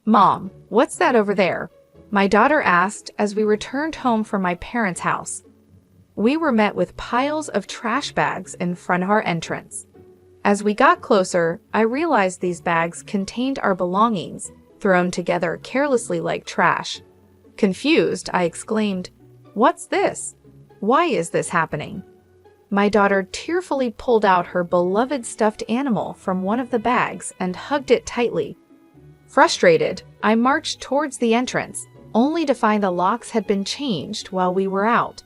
"Mom, what's that over there?" my daughter asked as we returned home from my parents' house. We were met with piles of trash bags in front of our entrance. As we got closer, I realized these bags contained our belongings, thrown together carelessly like trash. Confused, I exclaimed, "What's this? Why is this happening?" My daughter tearfully pulled out her beloved stuffed animal from one of the bags and hugged it tightly. Frustrated, I marched towards the entrance, only to find the locks had been changed while we were out.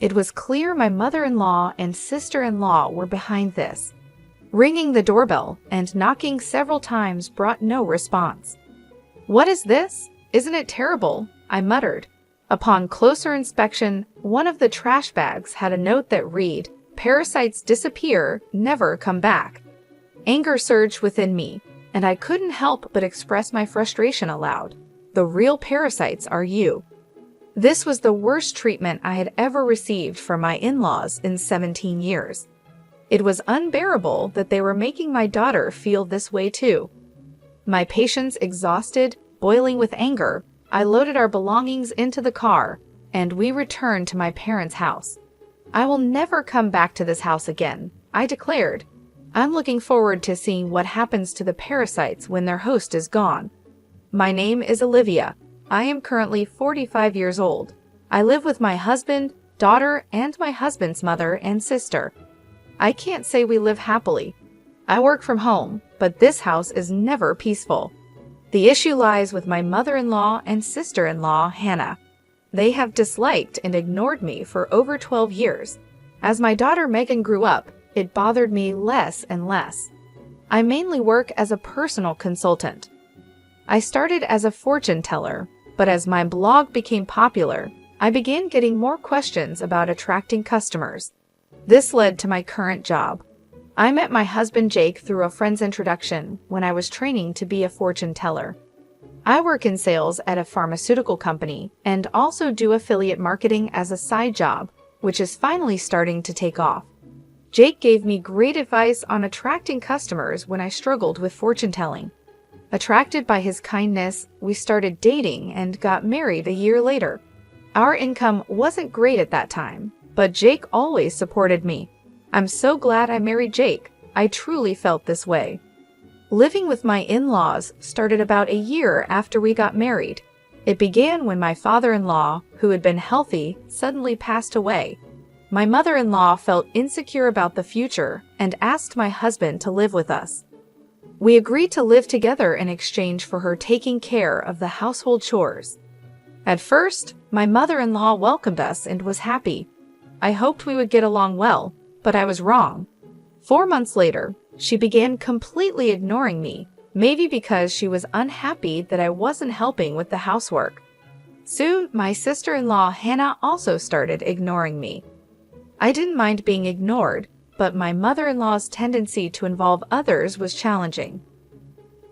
It was clear my mother-in-law and sister-in-law were behind this. Ringing the doorbell and knocking several times brought no response. "What is this? Isn't it terrible?" I muttered. Upon closer inspection, one of the trash bags had a note that read, "Parasites disappear, never come back." Anger surged within me, and I couldn't help but express my frustration aloud. The real parasites are you. This was the worst treatment I had ever received from my in-laws in 17 years. It was unbearable that they were making my daughter feel this way too. My patience exhausted, boiling with anger, I loaded our belongings into the car, and we returned to my parents' house. "I will never come back to this house again," I declared. "I'm looking forward to seeing what happens to the parasites when their host is gone." My name is Olivia. I am currently 45 years old. I live with my husband, daughter, and my husband's mother and sister. I can't say we live happily. I work from home, but this house is never peaceful. The issue lies with my mother-in-law and sister-in-law, Hannah. They have disliked and ignored me for over 12 years. As my daughter Megan grew up, it bothered me less and less. I mainly work as a personal consultant. I started as a fortune teller, but as my blog became popular, I began getting more questions about attracting customers. This led to my current job. I met my husband Jake through a friend's introduction when I was training to be a fortune teller. I work in sales at a pharmaceutical company and also do affiliate marketing as a side job, which is finally starting to take off. Jake gave me great advice on attracting customers when I struggled with fortune telling. Attracted by his kindness, we started dating and got married a year later. Our income wasn't great at that time, but Jake always supported me. I'm so glad I married Jake. I truly felt this way. Living with my in-laws started about a year after we got married. It began when my father-in-law, who had been healthy, suddenly passed away. My mother-in-law felt insecure about the future and asked my husband to live with us. We agreed to live together in exchange for her taking care of the household chores. At first, my mother-in-law welcomed us and was happy. I hoped we would get along well, but I was wrong. 4 months later, she began completely ignoring me, maybe because she was unhappy that I wasn't helping with the housework. Soon, my sister-in-law Hannah also started ignoring me. I didn't mind being ignored, but my mother-in-law's tendency to involve others was challenging.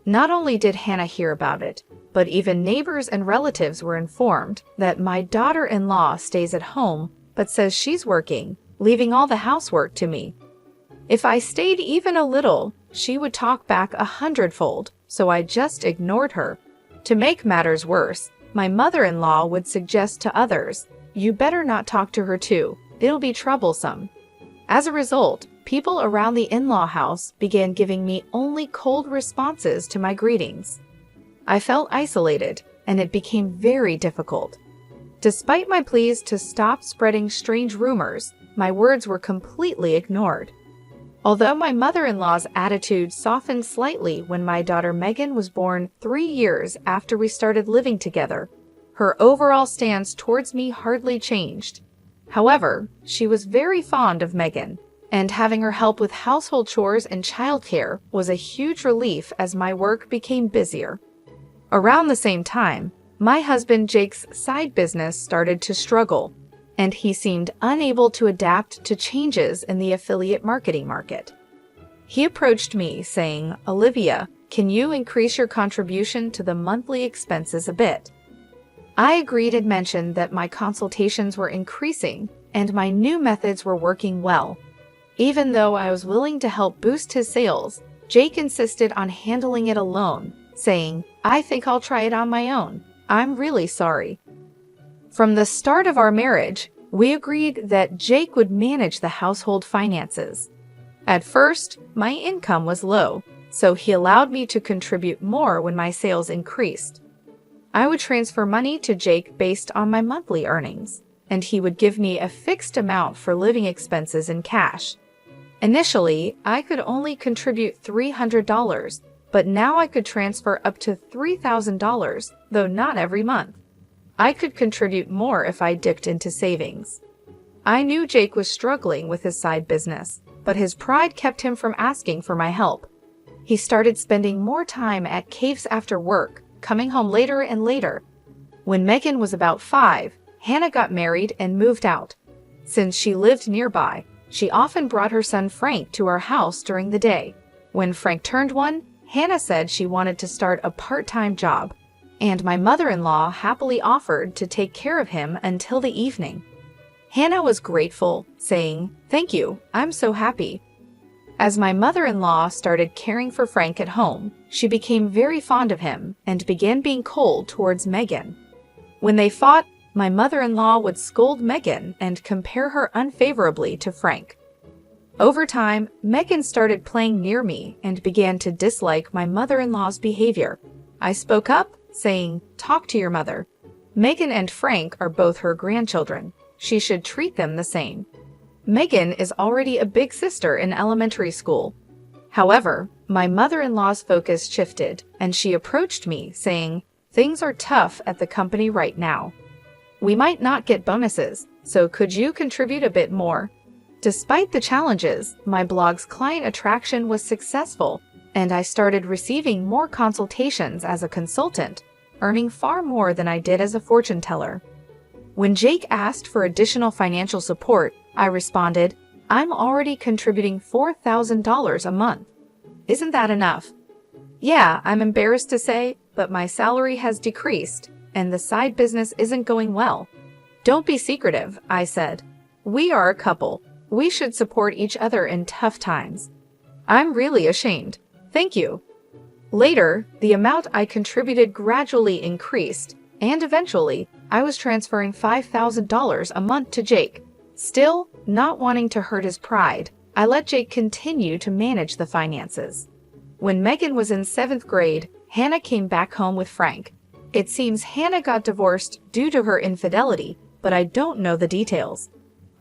Not only did Hannah hear about it, but even neighbors and relatives were informed that my daughter-in-law stays at home but says she's working, leaving all the housework to me. If I stayed even a little, she would talk back 100-fold, so I just ignored her. To make matters worse, my mother-in-law would suggest to others, "You better not talk to her too, it'll be troublesome." As a result, people around the in-law house began giving me only cold responses to my greetings. I felt isolated, and it became very difficult. Despite my pleas to stop spreading strange rumors, my words were completely ignored. Although my mother-in-law's attitude softened slightly when my daughter Megan was born 3 years after we started living together, her overall stance towards me hardly changed. However, she was very fond of Megan, and having her help with household chores and childcare was a huge relief as my work became busier. Around the same time, my husband Jake's side business started to struggle, and he seemed unable to adapt to changes in the affiliate marketing market. He approached me saying, "Olivia, can you increase your contribution to the monthly expenses a bit?" I agreed and mentioned that my consultations were increasing and my new methods were working well. Even though I was willing to help boost his sales, Jake insisted on handling it alone, saying, I think I'll try it on my own. I'm really sorry. From the start of our marriage, we agreed that Jake would manage the household finances. At first, my income was low, so he allowed me to contribute more when my sales increased. I would transfer money to Jake based on my monthly earnings, and he would give me a fixed amount for living expenses in cash. Initially, I could only contribute $300, but now I could transfer up to $3,000, though not every month. I could contribute more if I dipped into savings. I knew Jake was struggling with his side business, but his pride kept him from asking for my help. He started spending more time at caves after work, coming home later and later. When Megan was about 5, Hannah got married and moved out. Since she lived nearby, she often brought her son Frank to our house during the day. When Frank turned 1, Hannah said she wanted to start a part-time job, and my mother-in-law happily offered to take care of him until the evening. Hannah was grateful, saying, "Thank you, I'm so happy." As my mother-in-law started caring for Frank at home, she became very fond of him and began being cold towards Megan. When they fought, my mother-in-law would scold Megan and compare her unfavorably to Frank. Over time, Megan started playing near me and began to dislike my mother-in-law's behavior. I spoke up, saying, "Talk to your mother. Megan and Frank are both her grandchildren. She should treat them the same." Megan is already a big sister in elementary school. However, my mother-in-law's focus shifted, and she approached me, saying, "Things are tough at the company right now. We might not get bonuses, so could you contribute a bit more?" Despite the challenges, my blog's client attraction was successful, and I started receiving more consultations as a consultant, earning far more than I did as a fortune teller. When Jake asked for additional financial support, I responded, "I'm already contributing $4,000 a month. Isn't that enough?" "Yeah, I'm embarrassed to say, but my salary has decreased, and the side business isn't going well." "Don't be secretive," I said. "We are a couple. We should support each other in tough times." "I'm really ashamed. Thank you." Later, the amount I contributed gradually increased, and eventually, I was transferring $5,000 a month to Jake. Still, not wanting to hurt his pride, I let Jake continue to manage the finances. When Megan was in 7th grade, Hannah came back home with Frank. It seems Hannah got divorced due to her infidelity, but I don't know the details.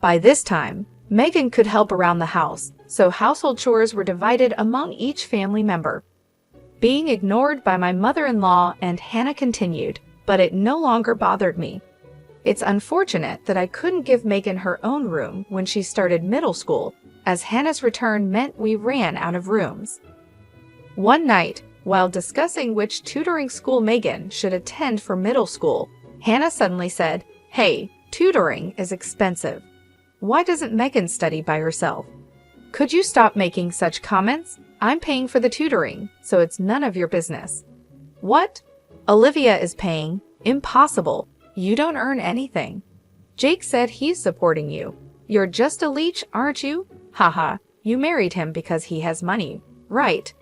By this time, Megan could help around the house, so household chores were divided among each family member. Being ignored by my mother-in-law and Hannah continued, but it no longer bothered me. It's unfortunate that I couldn't give Megan her own room when she started middle school, as Hannah's return meant we ran out of rooms. One night, while discussing which tutoring school Megan should attend for middle school, Hannah suddenly said, "Hey, tutoring is expensive. Why doesn't Megan study by herself? Could you stop making such comments? I'm paying for the tutoring, so it's none of your business." "What? Olivia is paying? Impossible. You don't earn anything. Jake said he's supporting you. You're just a leech, aren't you? Haha, you married him because he has money, right?"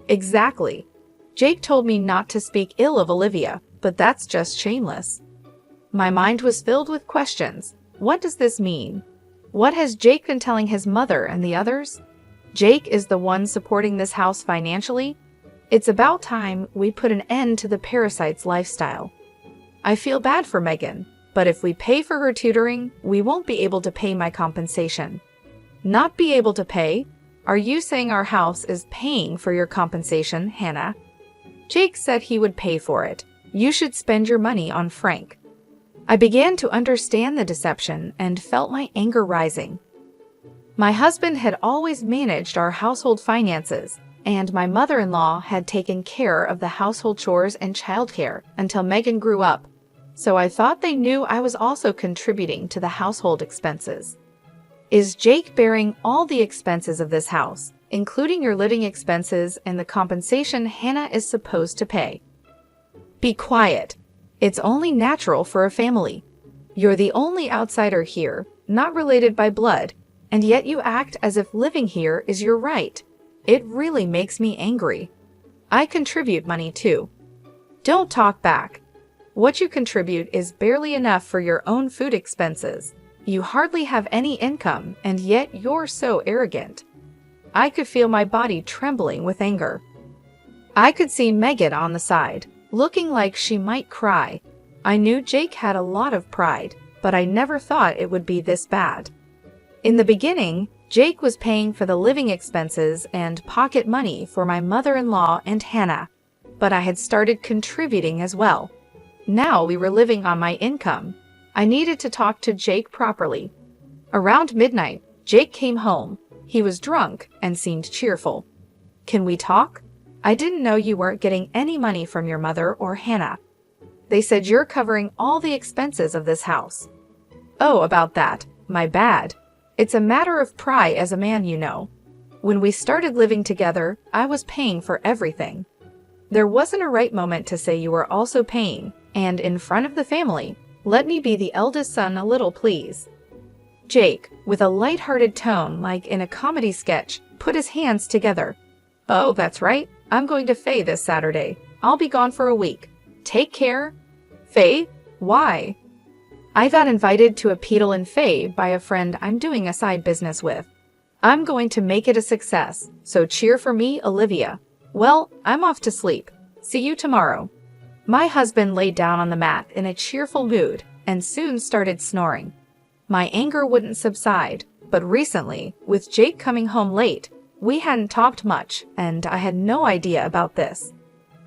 "Exactly. Jake told me not to speak ill of Olivia, but that's just shameless." My mind was filled with questions. What does this mean? What has Jake been telling his mother and the others? Jake is the one supporting this house financially? It's about time we put an end to the parasite's lifestyle. I feel bad for Megan, but if we pay for her tutoring, we won't be able to pay my compensation. Not be able to pay? Are you saying our house is paying for your compensation, Hannah? Jake said he would pay for it. You should spend your money on Frank. I began to understand the deception and felt my anger rising. My husband had always managed our household finances, and my mother-in-law had taken care of the household chores and childcare until Megan grew up, so I thought they knew I was also contributing to the household expenses. Is Jake bearing all the expenses of this house, including your living expenses and the compensation Hannah is supposed to pay? Be quiet. It's only natural for a family. You're the only outsider here, not related by blood, and yet you act as if living here is your right. It really makes me angry. I contribute money too. Don't talk back. What you contribute is barely enough for your own food expenses. You hardly have any income, and yet you're so arrogant. I could feel my body trembling with anger. I could see Megan on the side, looking like she might cry. I knew Jake had a lot of pride, but I never thought it would be this bad. In the beginning, Jake was paying for the living expenses and pocket money for my mother-in-law and Hannah, but I had started contributing as well. Now we were living on my income. I needed to talk to Jake properly. Around midnight, Jake came home. He was drunk and seemed cheerful. "Can we talk? I didn't know you weren't getting any money from your mother or Hannah. They said you're covering all the expenses of this house." "Oh, about that. My bad. It's a matter of pride as a man, you know. When we started living together, I was paying for everything. There wasn't a right moment to say you were also paying, and in front of the family, let me be the eldest son a little, please." Jake, with a light-hearted tone like in a comedy sketch, put his hands together. "Oh, that's right. I'm going to Faye this Saturday. I'll be gone for a week. Take care." "Faye? Why?" "I got invited to a pedal in Faye by a friend I'm doing a side business with. I'm going to make it a success, so cheer for me, Olivia. Well, I'm off to sleep. See you tomorrow." My husband laid down on the mat in a cheerful mood and soon started snoring. My anger wouldn't subside, but recently, with Jake coming home late, we hadn't talked much, and I had no idea about this.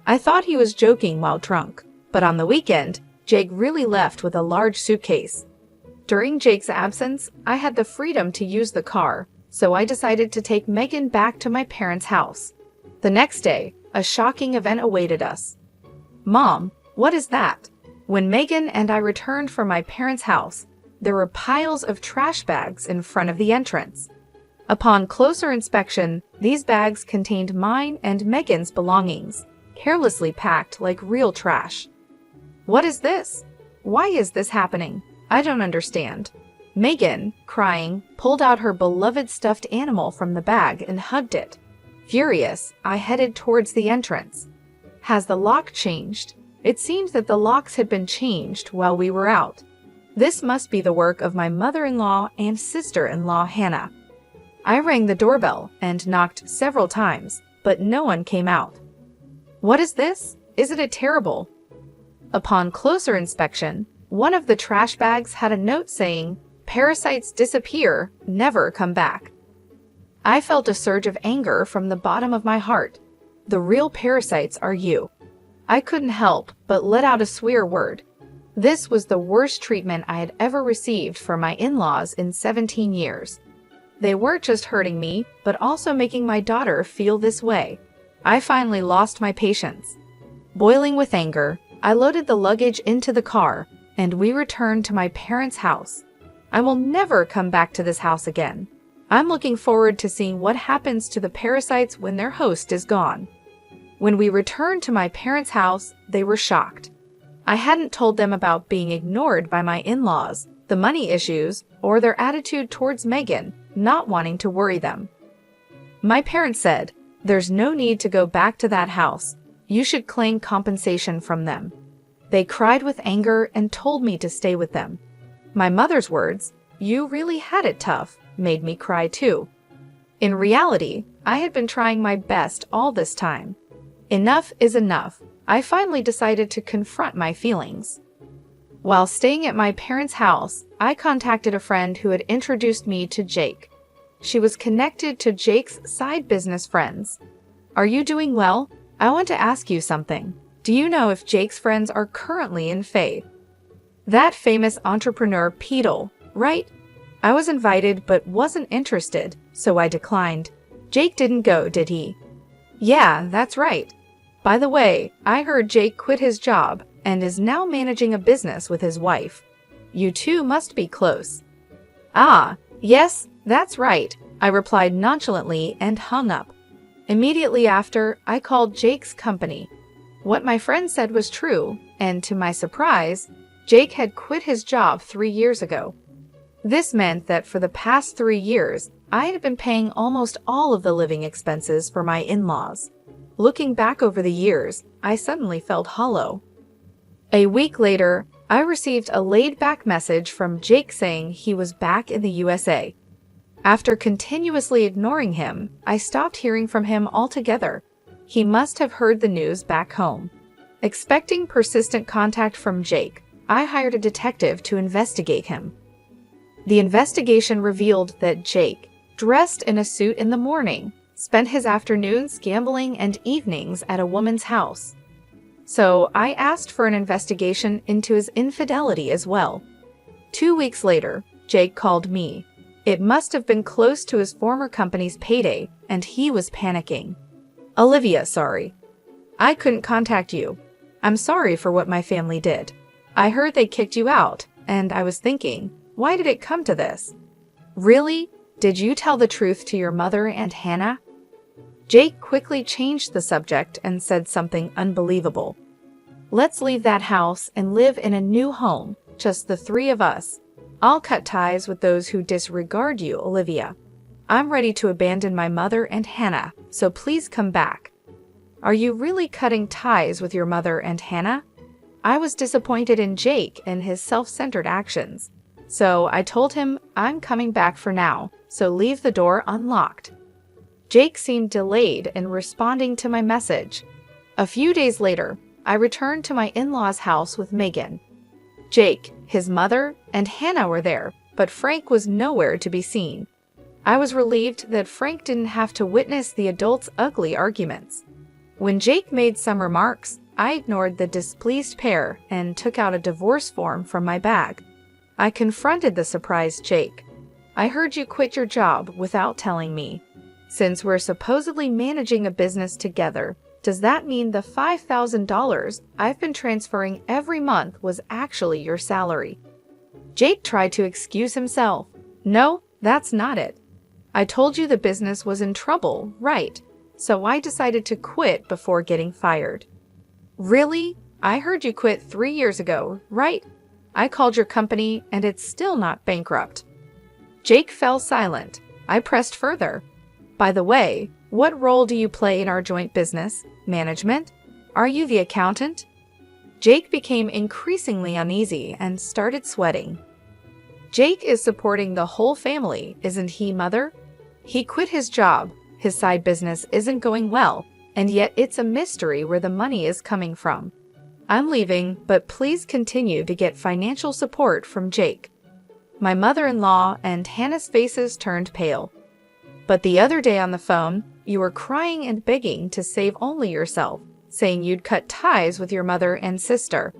I thought he was joking while drunk, but on the weekend, Jake really left with a large suitcase. During Jake's absence, I had the freedom to use the car, so I decided to take Megan back to my parents' house. The next day, a shocking event awaited us. "Mom, what is that?" When Megan and I returned from my parents' house, there were piles of trash bags in front of the entrance. Upon closer inspection, these bags contained mine and Megan's belongings, carelessly packed like real trash. "What is this? Why is this happening? I don't understand." Megan, crying, pulled out her beloved stuffed animal from the bag and hugged it. Furious, I headed towards the entrance. "Has the lock changed?" It seemed that the locks had been changed while we were out. This must be the work of my mother-in-law and sister-in-law Hannah. I rang the doorbell and knocked several times, but no one came out. "What is this? Isn't it terrible?" Upon closer inspection, one of the trash bags had a note saying, "Parasites disappear, never come back." I felt a surge of anger from the bottom of my heart. The real parasites are you. I couldn't help but let out a swear word. This was the worst treatment I had ever received from my in-laws in 17 years. They weren't just hurting me, but also making my daughter feel this way. I finally lost my patience. Boiling with anger, I loaded the luggage into the car, and we returned to my parents' house. I will never come back to this house again. I'm looking forward to seeing what happens to the parasites when their host is gone. When we returned to my parents' house, they were shocked. I hadn't told them about being ignored by my in-laws, the money issues, or their attitude towards Megan, not wanting to worry them. My parents said, "There's no need to go back to that house. You should claim compensation from them." They cried with anger and told me to stay with them. My mother's words, "You really had it tough," made me cry too. In reality, I had been trying my best all this time. Enough is enough. I finally decided to confront my feelings. While staying at my parents' house, I contacted a friend who had introduced me to Jake. She was connected to Jake's side business friends. "Are you doing well? I want to ask you something. Do you know if Jake's friends are currently in Faye? That famous entrepreneur Peedle, right? I was invited but wasn't interested, so I declined." "Jake didn't go, did he?" "Yeah, that's right. By the way, I heard Jake quit his job and is now managing a business with his wife. You two must be close." "Ah, yes, that's right," I replied nonchalantly and hung up. Immediately after, I called Jake's company. What my friend said was true, and to my surprise, Jake had quit his job 3 years ago. This meant that for the past 3 years, I had been paying almost all of the living expenses for my in-laws. Looking back over the years, I suddenly felt hollow. A week later, I received a laid-back message from Jake saying he was back in the USA. After continuously ignoring him, I stopped hearing from him altogether. He must have heard the news back home. Expecting persistent contact from Jake, I hired a detective to investigate him. The investigation revealed that Jake, dressed in a suit in the morning, spent his afternoons gambling and evenings at a woman's house. So I asked for an investigation into his infidelity as well. 2 weeks later, Jake called me. It must have been close to his former company's payday, and he was panicking. "Olivia, sorry. I couldn't contact you. I'm sorry for what my family did. I heard they kicked you out, and I was thinking, why did it come to this?" "Really? Did you tell the truth to your mother and Hannah?" Jake quickly changed the subject and said something unbelievable. "Let's leave that house and live in a new home, just the three of us. I'll cut ties with those who disregard you, Olivia. I'm ready to abandon my mother and Hannah, so please come back." "Are you really cutting ties with your mother and Hannah?" I was disappointed in Jake and his self-centered actions. So I told him I'm coming back for now, so leave the door unlocked. Jake seemed delayed in responding to my message. A few days later, I returned to my in-laws' house with Megan. Jake, his mother, and Hannah were there, but Frank was nowhere to be seen. I was relieved that Frank didn't have to witness the adults' ugly arguments. When Jake made some remarks, I ignored the displeased pair and took out a divorce form from my bag. I confronted the surprised Jake. "I heard you quit your job without telling me. Since we're supposedly managing a business together, does that mean the $5,000 I've been transferring every month was actually your salary?" Jake tried to excuse himself. "No, that's not it. I told you the business was in trouble, right? So I decided to quit before getting fired." "Really? I heard you quit 3 years ago, right? I called your company and it's still not bankrupt." Jake fell silent. I pressed further. "By the way, what role do you play in our joint business? Management? Are you the accountant?" Jake became increasingly uneasy and started sweating. "Jake is supporting the whole family, isn't he, Mother? He quit his job, his side business isn't going well, and yet it's a mystery where the money is coming from. I'm leaving, but please continue to get financial support from Jake." My mother-in-law and Hannah's faces turned pale. "But the other day on the phone, you were crying and begging to save only yourself, saying you'd cut ties with your mother and sister."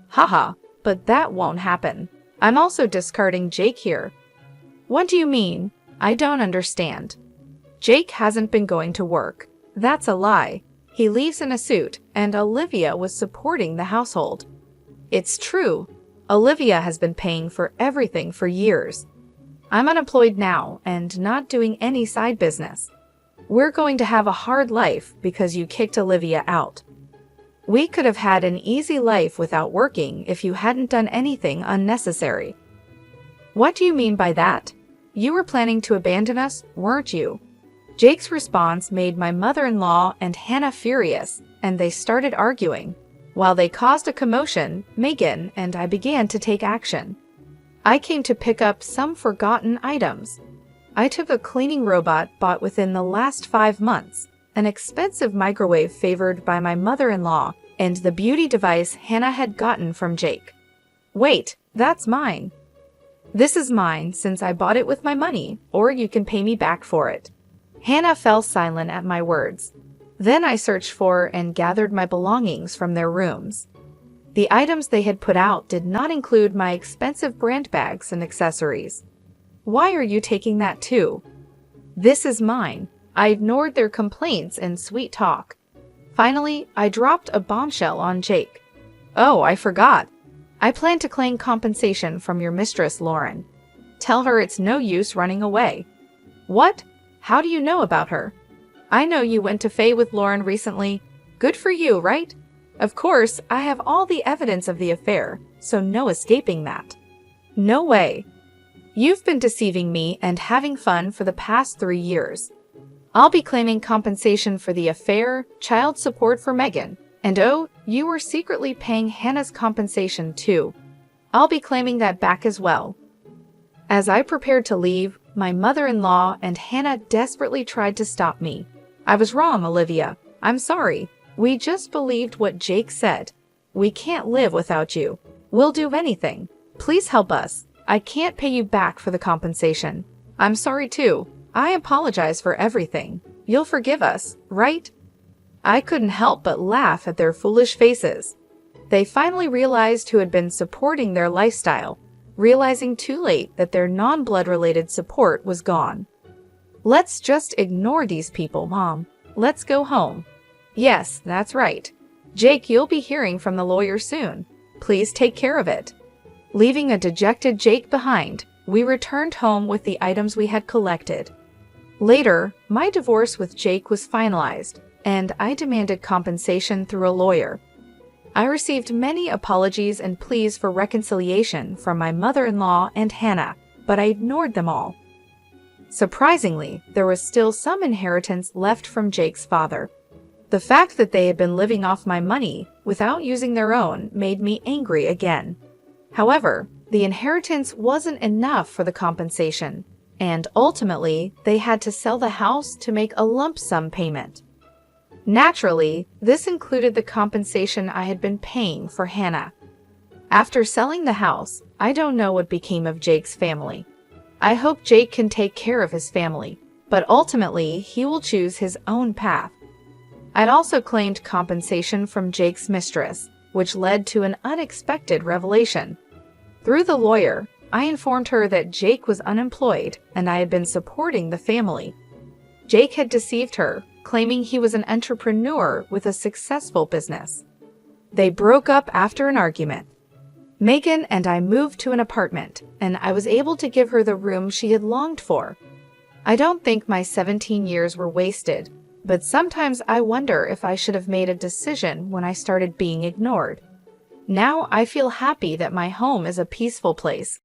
"Haha, but that won't happen. I'm also discarding Jake here." "What do you mean? I don't understand." "Jake hasn't been going to work. That's a lie. He leaves in a suit, and Olivia was supporting the household." "It's true. Olivia has been paying for everything for years. I'm unemployed now and not doing any side business. We're going to have a hard life because you kicked Olivia out. We could have had an easy life without working if you hadn't done anything unnecessary." "What do you mean by that? You were planning to abandon us, weren't you?" Jake's response made my mother-in-law and Hannah furious, and they started arguing. While they caused a commotion, Megan and I began to take action. I came to pick up some forgotten items. I took a cleaning robot bought within the last 5 months, an expensive microwave favored by my mother-in-law, and the beauty device Hannah had gotten from Jake. "Wait, that's mine." "This is mine since I bought it with my money, or you can pay me back for it." Hannah fell silent at my words. Then I searched for and gathered my belongings from their rooms. The items they had put out did not include my expensive brand bags and accessories. "Why are you taking that too?" "This is mine." I ignored their complaints and sweet talk. Finally, I dropped a bombshell on Jake. "Oh, I forgot. I plan to claim compensation from your mistress, Lauren. Tell her it's no use running away." "What? How do you know about her?" "I know you went to Faye with Lauren recently. Good for you, right? Of course, I have all the evidence of the affair, so no escaping that." "No way. You've been deceiving me and having fun for the past 3 years." I'll be claiming compensation for the affair, child support for Megan, and oh, you were secretly paying Hannah's compensation too. I'll be claiming that back as well." As I prepared to leave, my mother-in-law and Hannah desperately tried to stop me. "I was wrong, Olivia. I'm sorry. We just believed what Jake said. We can't live without you. We'll do anything. Please help us. I can't pay you back for the compensation. I'm sorry too. I apologize for everything. You'll forgive us, right?" I couldn't help but laugh at their foolish faces. They finally realized who had been supporting their lifestyle, realizing too late that their non-blood-related support was gone. "Let's just ignore these people, Mom. Let's go home." "Yes, that's right. Jake, you'll be hearing from the lawyer soon. Please take care of it." Leaving a dejected Jake behind, we returned home with the items we had collected. Later, my divorce with Jake was finalized, and I demanded compensation through a lawyer. I received many apologies and pleas for reconciliation from my mother-in-law and Hannah, but I ignored them all. Surprisingly, there was still some inheritance left from Jake's father. The fact that they had been living off my money without using their own made me angry again. However, the inheritance wasn't enough for the compensation, and ultimately, they had to sell the house to make a lump sum payment. Naturally, this included the compensation I had been paying for Hannah. After selling the house, I don't know what became of Jake's family. I hope Jake can take care of his family, but ultimately he will choose his own path. I'd also claimed compensation from Jake's mistress, which led to an unexpected revelation. Through the lawyer, I informed her that Jake was unemployed and I had been supporting the family. Jake had deceived her, claiming he was an entrepreneur with a successful business. They broke up after an argument. Megan and I moved to an apartment, and I was able to give her the room she had longed for. I don't think my 17 years were wasted, but sometimes I wonder if I should have made a decision when I started being ignored. Now I feel happy that my home is a peaceful place,